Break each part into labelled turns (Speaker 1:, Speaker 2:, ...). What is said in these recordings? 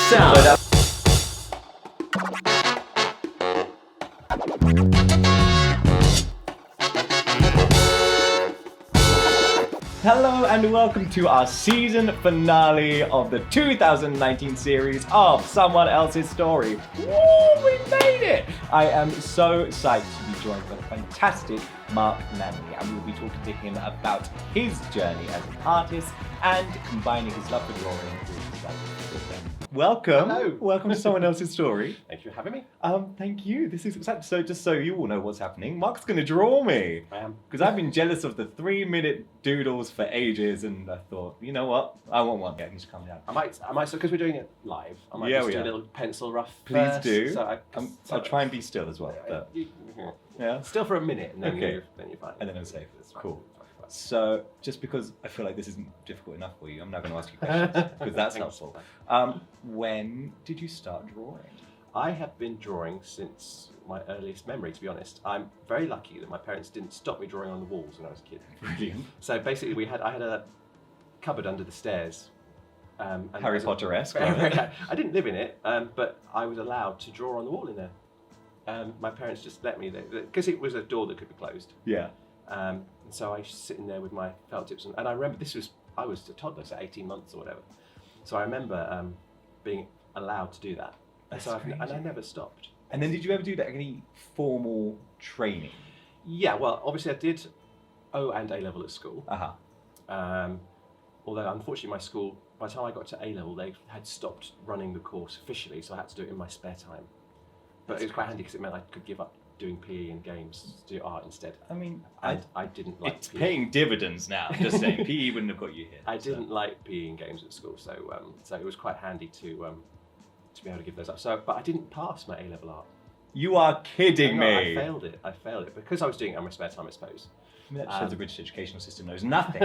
Speaker 1: sound. Hello and welcome to our season finale of the 2019 series of Someone Else's Story. Woo, we made it! I am so psyched to be joined by the fantastic Mark Manley, and we'll be talking to him about his journey as an artist and combining his love for drawing with his love for film. Welcome.
Speaker 2: Hello.
Speaker 1: Welcome to Someone Else's Story.
Speaker 2: Thank you for having me.
Speaker 1: Thank you. This is so. Just so you all know what's happening, Mark's going to draw me.
Speaker 2: I am.
Speaker 1: Because I've been jealous of the 3-minute doodles for ages, and I thought, you know what? I want one. Yeah, he's coming out.
Speaker 2: I might, so because we're doing it live, I might
Speaker 1: Yeah,
Speaker 2: just
Speaker 1: we
Speaker 2: do
Speaker 1: are.
Speaker 2: a little pencil rough.
Speaker 1: Please
Speaker 2: first,
Speaker 1: do.
Speaker 2: So
Speaker 1: I'll try and be still as well. But, yeah.
Speaker 2: Still for a minute, and then
Speaker 1: Okay.
Speaker 2: you're fine.
Speaker 1: And then I'm safe.
Speaker 2: It's fine.
Speaker 1: Cool.
Speaker 2: It's fine.
Speaker 1: So, just because I feel like this isn't difficult enough for you, I'm now going to ask you questions because that's
Speaker 2: Thanks.
Speaker 1: helpful. When did you start drawing?
Speaker 2: I have been drawing since my earliest memory, to be honest. I'm very lucky that my parents didn't stop me drawing on the walls when I was a kid.
Speaker 1: Brilliant.
Speaker 2: So basically, I had a cupboard under the stairs. And
Speaker 1: Harry Potter-esque.
Speaker 2: I didn't live in it, but I was allowed to draw on the wall in there. My parents just let me, because it was a door that could be closed.
Speaker 1: Yeah.
Speaker 2: And so I was sitting there with my felt tips, and I remember I was a toddler, so 18 months or whatever. So I remember being allowed to do that. And I never stopped.
Speaker 1: And then did you ever do any formal training?
Speaker 2: Yeah, well, obviously I did O and A level at school.
Speaker 1: Uh-huh.
Speaker 2: Although unfortunately my school, by the time I got to A level, they had stopped running the course officially, so I had to do it in my spare time. But it was quite handy because it meant I could give up doing PE and games to do art instead.
Speaker 1: I mean,
Speaker 2: And I didn't like
Speaker 1: it's
Speaker 2: PE.
Speaker 1: paying dividends now. Just saying, PE wouldn't have got you here.
Speaker 2: I didn't like PE and games at school, so it was quite handy to be able to give those up. So, but I didn't pass my A level art.
Speaker 1: You are kidding
Speaker 2: No,
Speaker 1: me.
Speaker 2: I failed it because I was doing it in my spare time, I suppose.
Speaker 1: I mean, that shows the British educational system knows nothing.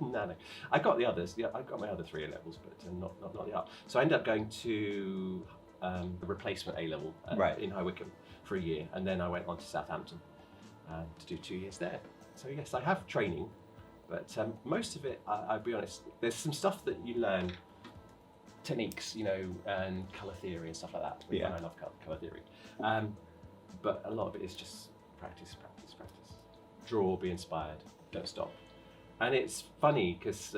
Speaker 2: No. I got the others. Yeah, I got my other 3 A levels, but not the art. So I ended up going to the replacement A level in High Wycombe for a year, and then I went on to Southampton to do 2 years there. So yes, I have training, but most of it, I'll be honest, there's some stuff that you learn, techniques, and colour theory and stuff like that.
Speaker 1: Yeah.
Speaker 2: And I love colour theory. But a lot of it is just practice. Draw, be inspired, don't stop. And it's funny because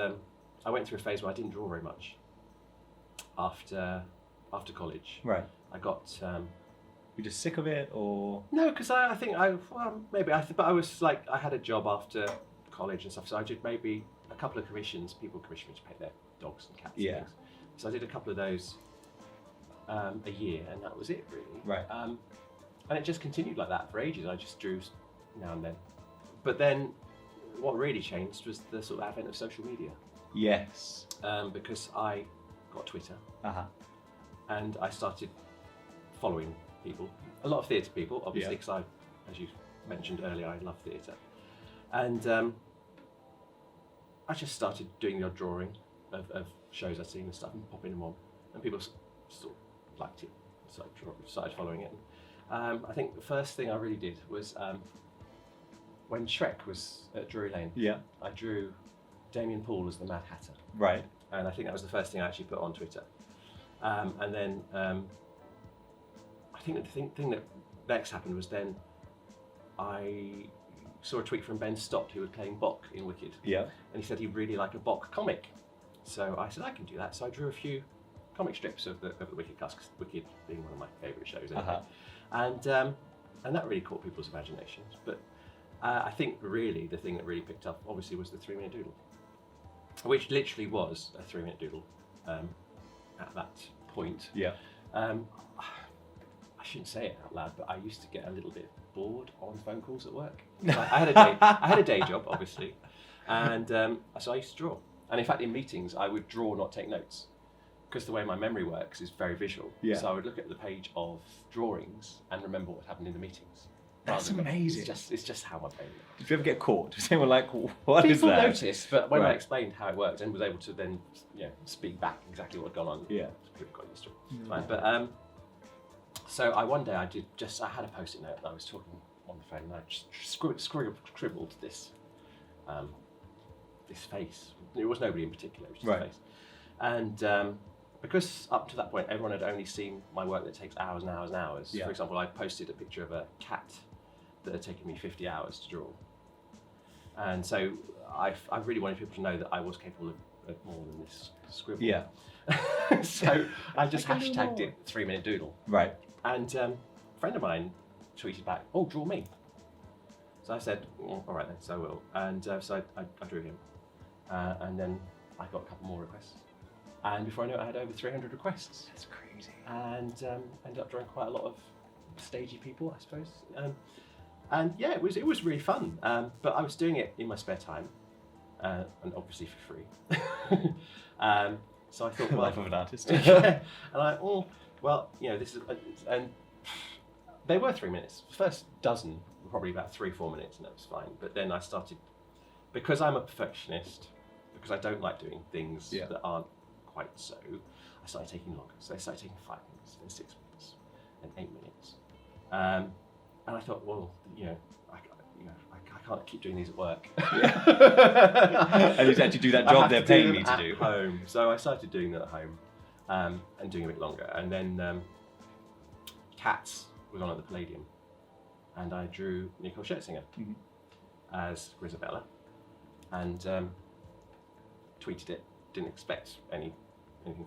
Speaker 2: I went through a phase where I didn't draw very much after college.
Speaker 1: Right.
Speaker 2: I got
Speaker 1: You're just sick of it, or?
Speaker 2: no, because I think but I was like, I had a job after college and stuff, so I did maybe a couple of commissions. People commissioned me to paint their dogs and cats.
Speaker 1: Yeah.
Speaker 2: And things. So I did a couple of those a year, and that was it really.
Speaker 1: Right.
Speaker 2: And it just continued like that for ages. I just drew now and then. But then what really changed was the sort of advent of social media.
Speaker 1: Yes.
Speaker 2: Because I got Twitter
Speaker 1: Uh-huh.
Speaker 2: and I started following people, a lot of theatre people, obviously, because as you mentioned earlier, I love theatre. And I just started doing the odd drawing of shows I'd seen and stuff and popping them on. And people sort of liked it, so I started following it. I think the first thing I really did was when Shrek was at Drury Lane,
Speaker 1: Yeah.
Speaker 2: I drew Damien Poole as the Mad Hatter.
Speaker 1: Right.
Speaker 2: And I think that was the first thing I actually put on Twitter. And then I think the thing that next happened was then I saw a tweet from Ben Stott, who was playing Bok in Wicked.
Speaker 1: Yeah.
Speaker 2: And he said he'd really like a Bok comic. So I said, I can do that. So I drew a few comic strips of the Wicked cast, Wicked being one of my favourite shows. Anyway. And that really caught people's imaginations. But I think really the thing that really picked up, obviously, was the 3-minute doodle, which literally was a 3-minute doodle at that point.
Speaker 1: Yeah.
Speaker 2: I shouldn't say it out loud, but I used to get a little bit bored on phone calls at work. I had a day job, obviously, and so I used to draw. And in fact, in meetings, I would draw, not take notes, because the way my memory works is very visual.
Speaker 1: Yeah.
Speaker 2: So I would look at the page of drawings and remember what happened in the meetings.
Speaker 1: That's amazing.
Speaker 2: It's just how my brain works.
Speaker 1: Did you ever get caught? Did anyone like, what is
Speaker 2: People
Speaker 1: that?
Speaker 2: noticed, but when I
Speaker 1: Right.
Speaker 2: explained how it worked and was able to then speak back exactly what had gone on,
Speaker 1: Yeah.
Speaker 2: people got used to it. Fine. But so one day I had a post-it note and I was talking on the phone and I just scribbled this this face. It was nobody in particular, it was just
Speaker 1: Right.
Speaker 2: a face. And because up to that point, everyone had only seen my work that takes hours and hours and hours.
Speaker 1: Yeah.
Speaker 2: For example, I posted a picture of a cat that had taken me 50 hours to draw. And so I really wanted people to know that I was capable of more than this scribble.
Speaker 1: Yeah.
Speaker 2: So I just
Speaker 1: I can do
Speaker 2: hashtagged
Speaker 1: more.
Speaker 2: it 3-minute doodle.
Speaker 1: Right.
Speaker 2: And a friend of mine tweeted back, "Oh, draw me." So I said, "All right then, so I will." And so I drew him. And then I got a couple more requests. And before I knew it, I had over 300 requests.
Speaker 1: That's crazy.
Speaker 2: And ended up drawing quite a lot of stagey people, I suppose. And yeah, it was really fun. But I was doing it in my spare time, and obviously for free. So I thought, well,
Speaker 1: Life of an artist.
Speaker 2: yeah. And well, this is, and they were 3 minutes. The first dozen were probably about 3-4 minutes, and that was fine. But then I started, because I'm a perfectionist, because I don't like doing things that aren't quite so, I started taking longer. So I started taking 5 minutes, then 6 minutes, and 8 minutes. And I thought, well, I can't keep doing these at work.
Speaker 1: I need to actually do that job they're paying me to do.
Speaker 2: At home. So I started doing that at home, and doing a bit longer. And then Cats was on at the Palladium, and I drew Nicole Scherzinger as Grisabella, and tweeted it. Didn't expect anything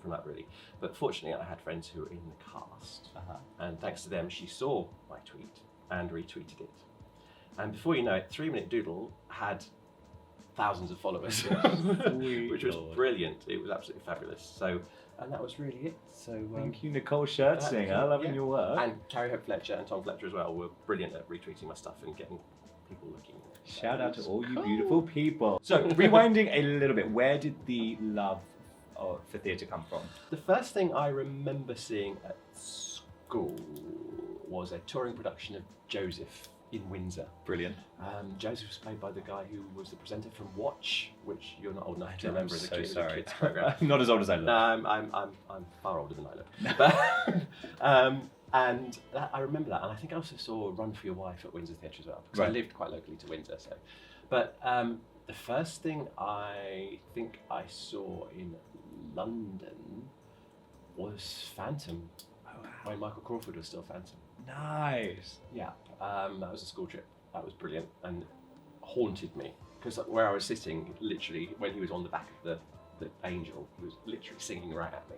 Speaker 2: from that really, but fortunately I had friends who were in the cast, and thanks to them she saw my tweet and retweeted it. And before you know it, 3-minute doodle had thousands of followers, which was brilliant. It was absolutely fabulous. So, and that was really it. So
Speaker 1: thank you, Nicole Scherzinger. Loving your work.
Speaker 2: And Carrie Hope Fletcher and Tom Fletcher as well were brilliant at retweeting my stuff and getting people looking.
Speaker 1: Shout out to all you beautiful people. So, rewinding a little bit, where did the love for theatre come from?
Speaker 2: The first thing I remember seeing at school was a touring production of Joseph in Windsor.
Speaker 1: Brilliant.
Speaker 2: Joseph was played by the guy who was the presenter from Watch, which you're not old enough to remember as a
Speaker 1: so
Speaker 2: kid.
Speaker 1: sorry.
Speaker 2: Kids program.
Speaker 1: I'm not as old as I look.
Speaker 2: No, I'm far older than I look. But, and I remember that, and I think I also saw Run for Your Wife at Windsor Theatre as well, because I lived quite locally to Windsor. So, but the first thing I think I saw in London was Phantom. When Michael Crawford was still Phantom.
Speaker 1: Nice.
Speaker 2: Yeah, that was a school trip. That was brilliant and haunted me, because where I was sitting, literally, when he was on the back of the angel, he was literally singing right at me.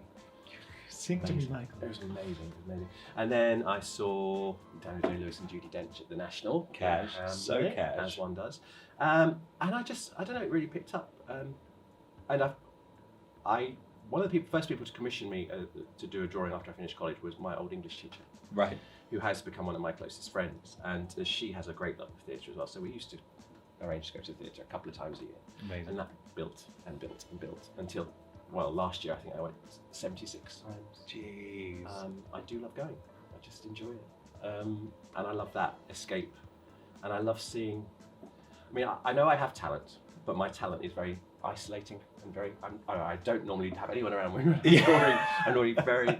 Speaker 1: Sing to me, Michael.
Speaker 2: It was amazing, amazing. And then I saw Daniel Day-Lewis and Judi Dench at the National.
Speaker 1: Cash, so cash.
Speaker 2: As one does. And I don't know, it really picked up. And one of the first people to commission me to do a drawing after I finished college was my old English teacher.
Speaker 1: Right.
Speaker 2: Who has become one of my closest friends. And she has a great love of theatre as well. So we used to arrange to go to the theatre a couple of times a year.
Speaker 1: Amazing.
Speaker 2: And that built and built and built until, well, last year I think I went 76 times.
Speaker 1: Jeez.
Speaker 2: I do love going. I just enjoy it. And I love that escape. And I love seeing, I mean, I know I have talent, but my talent is very isolating and very, I don't normally have anyone around when I'm drawing. I'm normally very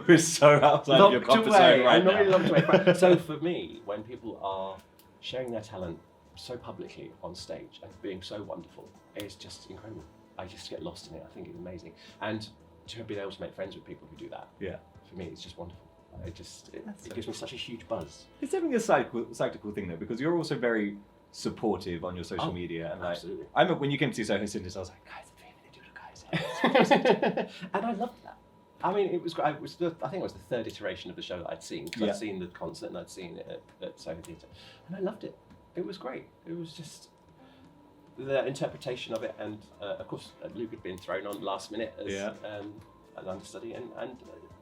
Speaker 1: We're so outside of your comfort zone right now.
Speaker 2: Locked away. So for me, when people are sharing their talent so publicly on stage and being so wonderful, it's just incredible. I just get lost in it. I think it's amazing. And to be able to make friends with people who do that, for me, it's just wonderful. It gives me such a huge buzz.
Speaker 1: It's definitely a cyclical thing though, because you're also very supportive on your social media. And
Speaker 2: absolutely.
Speaker 1: I remember when you came to Soho Cinemas, I was like, guys, the 3-minute doodle, guys.
Speaker 2: And I loved that. I mean, it was great. I think it was the third iteration of the show that I'd seen. Because I'd seen the concert and I'd seen it at Soho Theatre. And I loved it. It was great. It was just the interpretation of it. And of course, Luke had been thrown on last minute as an understudy. And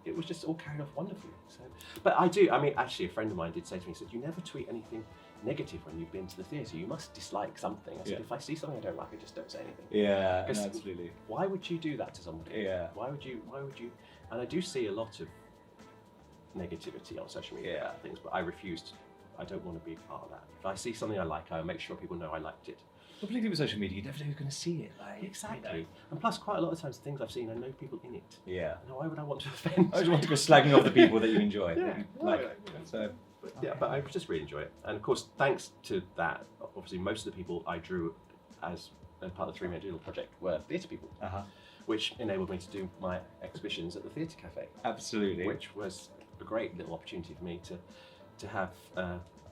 Speaker 2: it was just all carried off wonderfully. So, but actually, a friend of mine did say to me, he said, "You never tweet anything negative when you've been to the theatre. You must dislike something." I said, if I see something I don't like, I just don't say anything.
Speaker 1: Yeah, no, absolutely.
Speaker 2: Why would you do that to somebody?
Speaker 1: Yeah.
Speaker 2: Why would you? And I do see a lot of negativity on social media about things, but I refuse. I don't want to be part of that. If I see something I like, I'll make sure people know I liked it.
Speaker 1: Well, particularly with social media, you never know who's going to see it. Like,
Speaker 2: exactly.
Speaker 1: You know.
Speaker 2: And plus, quite a lot of times, the things I've seen, I know people in it.
Speaker 1: Yeah.
Speaker 2: And why would I want to offend?
Speaker 1: I just want to go slagging off the people that you enjoy.
Speaker 2: But I just really enjoy it. And of course, thanks to that, obviously, most of the people I drew as part of the 3-minute doodle project were theatre people. which enabled me to do my exhibitions at the Theatre Cafe.
Speaker 1: Absolutely.
Speaker 2: Which was a great little opportunity for me to have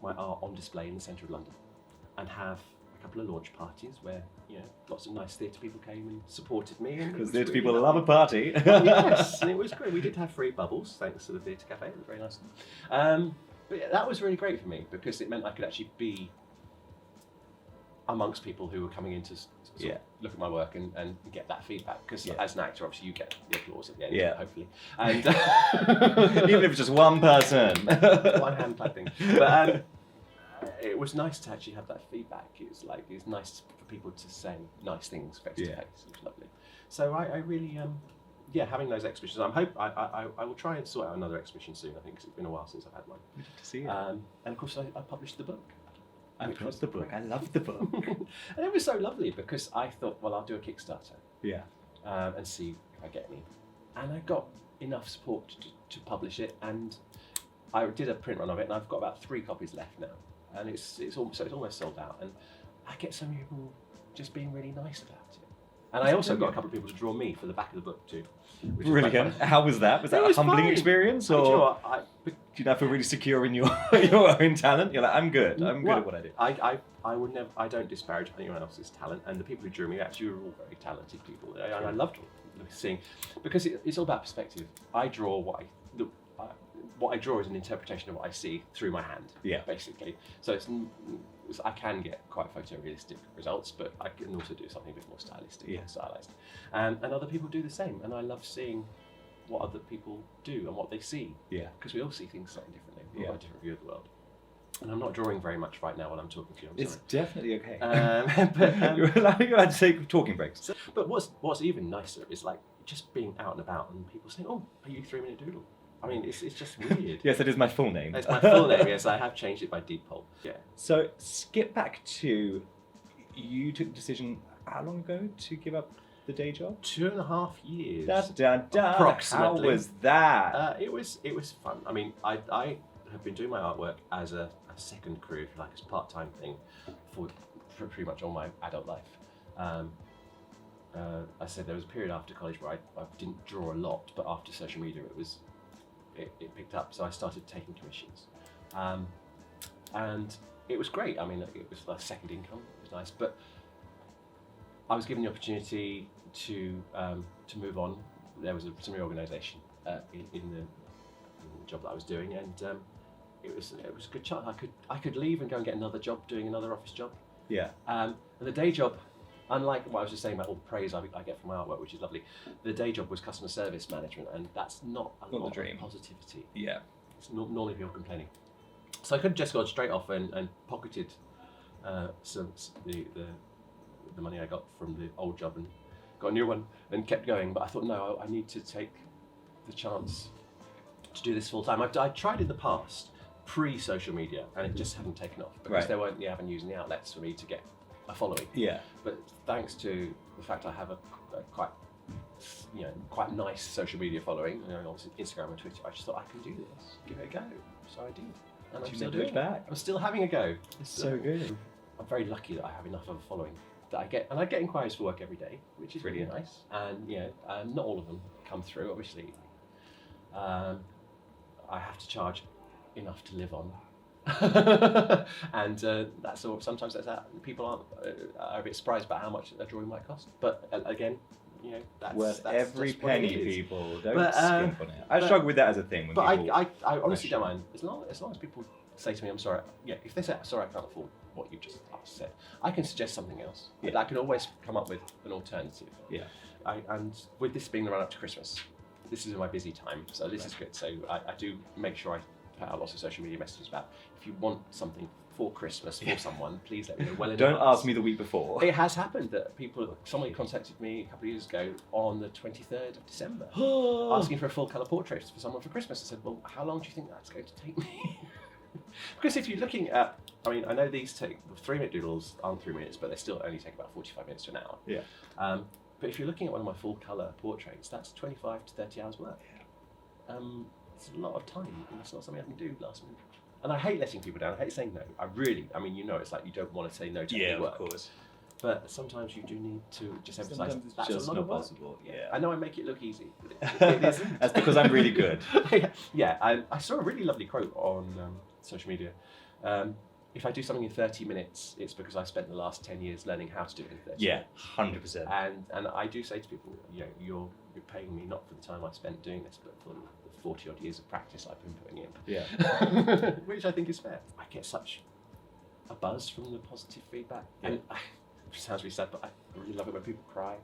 Speaker 2: my art on display in the centre of London, and have a couple of launch parties where lots of nice theatre people came and supported me.
Speaker 1: Because theatre people love a party.
Speaker 2: Yes, and it was great. We did have free bubbles thanks to the Theatre Cafe. It was very nice. But yeah, that was really great for me because it meant I could actually be amongst people who were coming in to look at my work and get that feedback. Because as an actor, obviously, you get the applause at the end, hopefully. And
Speaker 1: even if it's just one person,
Speaker 2: one hand clapping. But it was nice to actually have that feedback. It's nice for people to say nice things face to face. It was lovely. So I really, having those exhibitions. I will try and sort out another exhibition soon. I think 'cause it's been a while since I've had one.
Speaker 1: Good to see it.
Speaker 2: And of course, I published the book.
Speaker 1: I published the book. I love the book.
Speaker 2: And it was so lovely because I thought, well, I'll do a Kickstarter.
Speaker 1: Yeah.
Speaker 2: And see if I get any. And I got enough support to publish it, and I did a print run of it, and I've got about 3 copies left now. And it's almost sold out. And I get so many people just being really nice about it. And I also got a couple of people to draw me for the back of the book too.
Speaker 1: Brilliant. How was that? Was that a humbling experience, or
Speaker 2: do you know what?
Speaker 1: do you not feel really secure in your own talent? You're like, I'm good. I'm good at what I do.
Speaker 2: I would never. I don't disparage anyone else's talent, and the people who drew me actually were all very talented people. And I loved seeing, because it's all about perspective. I draw what I draw is an interpretation of what I see through my hand. Yeah. Basically, so I can get quite photorealistic results, but I can also do something a bit more stylistic, stylized. And other people do the same, and I love seeing what other people do and what they see. Yeah. Because we all see things slightly differently. We've got a different view of the world. And I'm not drawing very much right now while I'm talking to you.
Speaker 1: It's definitely okay.
Speaker 2: But
Speaker 1: you're allowed to take talking breaks.
Speaker 2: But what's even nicer is like just being out and about and people saying, "Oh, are you 3 Minute Doodle?" I mean, it's just weird.
Speaker 1: Yes, that is my full name.
Speaker 2: It's my full name. Yes, I have changed it by default. Yeah.
Speaker 1: So skip back to, you took the decision how long ago to give up the day job?
Speaker 2: 2.5 years.
Speaker 1: Approximately. How was that?
Speaker 2: It was fun. I mean, I have been doing my artwork as a second career, if you like, as a part-time thing for pretty much all my adult life. I said there was a period after college where I didn't draw a lot, but after social media it picked up, so I started taking commissions. And it was great. I mean, it was like second income, it was nice, but I was given the opportunity to move on. There was some reorganisation in the job that I was doing, and it was a good chance. I could leave and go and get another job doing another office job. Yeah. And the day job, unlike what I was just saying about all the praise I get from my artwork, which is lovely, the day job was customer service management, and that's not a lot of positivity. Yeah. It's normally people complaining. So I could have just gone straight off and pocketed the money I got from the old job and got a new one and kept going. But I thought, no, I need to take the chance to do this full time. I tried in the past, pre-social media, and it just hadn't taken off because there weren't the avenues and the outlets for me to get a following. Yeah. But thanks to the fact I have a quite nice social media following, obviously Instagram and Twitter, I just thought I can do this, give it a go. So I did, and I'm still doing it. I'm still having a go.
Speaker 1: It's so good.
Speaker 2: I'm very lucky that I have enough of a following that I get inquiries for work every day, which is really nice. And not all of them come through, obviously. I have to charge enough to live on. And that's all. Sometimes that's that. People are a bit surprised about how much a drawing might cost. But again, that's
Speaker 1: worth every penny. People don't skimp on it. I struggle with that as a thing. When
Speaker 2: I honestly don't mind as long as people say to me, "I'm sorry." Yeah, if they say, "Sorry, I can't afford what you just said," I can suggest something else. Yeah. I can always come up with an alternative. Yeah. And with this being the run up to Christmas, this is my busy time, so this is good. So I do make sure I put out lots of social media messages about, if you want something for Christmas for someone, please let me know well in advance.
Speaker 1: Don't ask me the week before.
Speaker 2: It has happened that somebody contacted me a couple of years ago on the 23rd of December, asking for a full colour portrait for someone for Christmas. I said, well, how long do you think that's going to take me? Because if you're looking at, I know these take, 3 minute doodles aren't 3 minutes, but they still only take about 45 minutes to an hour. Yeah. But if you're looking at one of my full colour portraits, that's 25 to 30 hours work. It's a lot of time, and it's not something I can do last minute. And I hate letting people down. I hate saying no. It's like you don't want to say no to any work. Yeah, of course. But sometimes you do need to just emphasise
Speaker 1: Sometimes it's
Speaker 2: that's
Speaker 1: just
Speaker 2: a lot
Speaker 1: not
Speaker 2: of work.
Speaker 1: possible. Yeah.
Speaker 2: I know I make it look easy, but it isn't.
Speaker 1: That's because I'm really good.
Speaker 2: Yeah, I saw a really lovely quote on social media. If I do something in 30 minutes, it's because I spent the last 10 years learning how to do it in 30
Speaker 1: Yeah,
Speaker 2: minutes.
Speaker 1: 100%.
Speaker 2: And I do say to people, you're paying me not for the time I spent doing this, but for the 40 odd years of practice I've been putting in.
Speaker 1: Yeah.
Speaker 2: Which I think is fair. I get such a buzz from the positive feedback.
Speaker 1: Yeah.
Speaker 2: And it sounds really sad, but I really love it when people cry.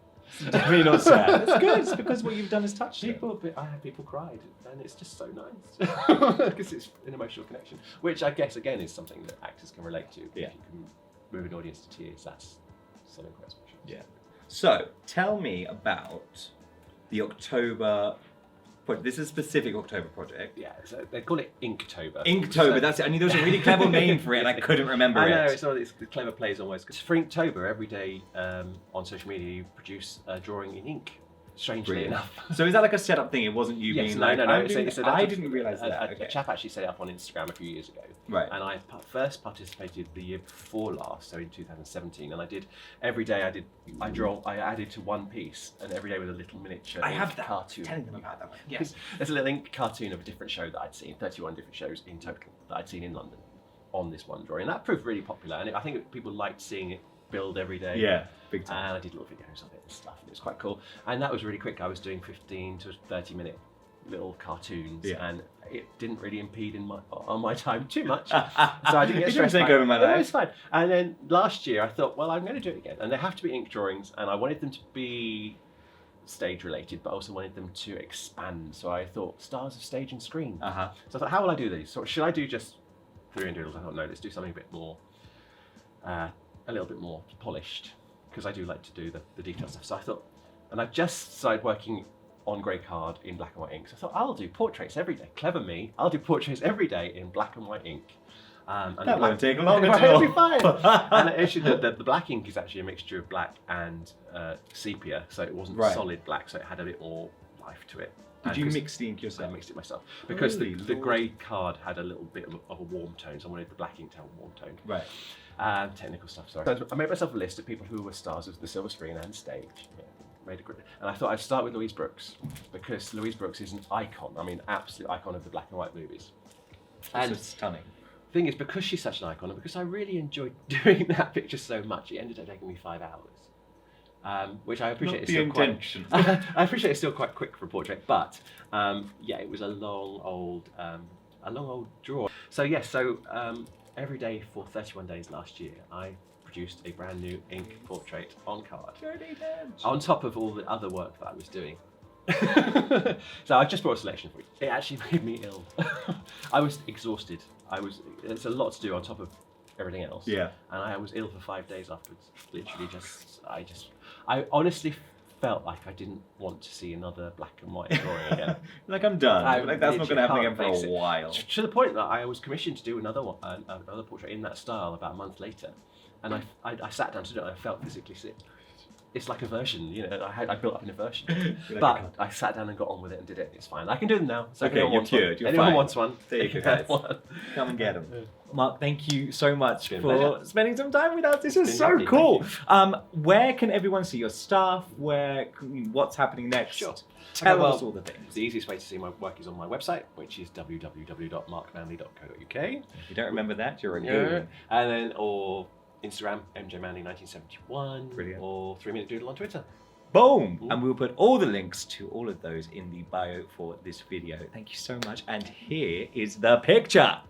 Speaker 1: Definitely not sad. It's good. It's because what you've done is touched them.
Speaker 2: I have people cried, and it's just so nice because it's an emotional connection, which I guess again is something that actors can relate to.
Speaker 1: Yeah.
Speaker 2: If you can move an audience to tears, that's something quite special.
Speaker 1: Yeah. So tell me about the October. This is a specific October project.
Speaker 2: Yeah, so they call it Inktober.
Speaker 1: Inktober, that's it. I knew there was a really clever name for it and I couldn't remember it.
Speaker 2: I know, it's the clever plays almost. Because for Inktober, every day on social media you produce a drawing in ink, strangely enough.
Speaker 1: So is that like a setup thing? It wasn't you being like,
Speaker 2: no.
Speaker 1: I didn't realise that.
Speaker 2: A chap actually set it up on Instagram a few years ago.
Speaker 1: Right.
Speaker 2: And I first participated the year before last, so in 2017, and I did, every day I added to one piece, and every day with a little miniature
Speaker 1: I have that.
Speaker 2: cartoon.
Speaker 1: Telling them about that one. Yes.
Speaker 2: There's a little ink cartoon of a different show that I'd seen, 31 different shows in total that I'd seen in London on this one drawing. And that proved really popular, and I think people liked seeing it build every day.
Speaker 1: Yeah, big time.
Speaker 2: And I did little videos of it and stuff, and it was quite cool. And that was really quick. I was doing 15 to 30 minute little cartoons, and it didn't really impede on my time too much. So I didn't get stressed.
Speaker 1: It didn't take over my life.
Speaker 2: It was fine. And then last year I thought, well, I'm going to do it again. And they have to be ink drawings, and I wanted them to be stage related, but I also wanted them to expand. So I thought stars of stage and screen. So I thought, how will I do these? So should I do just 3 doodles? I thought, no, let's do something a bit more, a little bit more polished, because I do like to do the detail stuff. So I thought, and I've just started working on grey card in black and white ink. So I thought, I'll do portraits every day. Clever me, I'll do portraits every day in black and white ink. And
Speaker 1: that won't take long at
Speaker 2: It'll
Speaker 1: all.
Speaker 2: be fine. And actually, the black ink is actually a mixture of black and sepia, so it wasn't solid black, so it had a bit more life to it.
Speaker 1: Did you mix the ink yourself?
Speaker 2: I mixed it myself because
Speaker 1: Holy
Speaker 2: the
Speaker 1: Lord.
Speaker 2: grey card had a little bit of a warm tone, so I wanted the black ink to have a warm tone.
Speaker 1: Right.
Speaker 2: Technical stuff, sorry. So I made myself a list of people who were stars of the silver screen and stage. And I thought I'd start with Louise Brooks, because Louise Brooks is an icon. I mean, absolute icon of the black and white movies. And
Speaker 1: it's stunning.
Speaker 2: The thing is, because she's such an icon, and because I really enjoyed doing that picture so much, it ended up taking me 5 hours. Which I appreciate.
Speaker 1: Not the intention.
Speaker 2: I appreciate it's still quite quick for a portrait, but it was a long old draw. So every day for 31 days last year, I produced a brand new ink portrait on card, on top of all the other work that I was doing. So I just brought a selection for you. It actually made me ill. I was exhausted. It's a lot to do on top of everything else. Yeah. And I was ill for 5 days afterwards. Literally I honestly felt like I didn't want to see another black and white drawing again.
Speaker 1: Like, I'm done. Like, that's not going to happen again for a while.
Speaker 2: To the point that I was commissioned to do another portrait in that style about a month later. And I sat down to do it and I felt physically sick. It's like aversion, I built up an aversion. But I sat down and got on with it and did it. It's fine. I can do them now. So
Speaker 1: okay, you're cured.
Speaker 2: Anyone wants one?
Speaker 1: There you go, guys. Come and get them. Mark, thank you so much for spending some time with us. This is so cool. Where can everyone see your stuff? What's happening next?
Speaker 2: Sure.
Speaker 1: Tell us all the things.
Speaker 2: The easiest way to see my work is on my website, which is www.markmanley.co.uk.
Speaker 1: If you don't remember that, you're a good.
Speaker 2: And then, or Instagram, MJManley1971.
Speaker 1: Brilliant.
Speaker 2: Or 3 Minute Doodle on Twitter.
Speaker 1: Boom! And we'll put all the links to all of those in the bio for this video. Thank you so much. And here is the picture.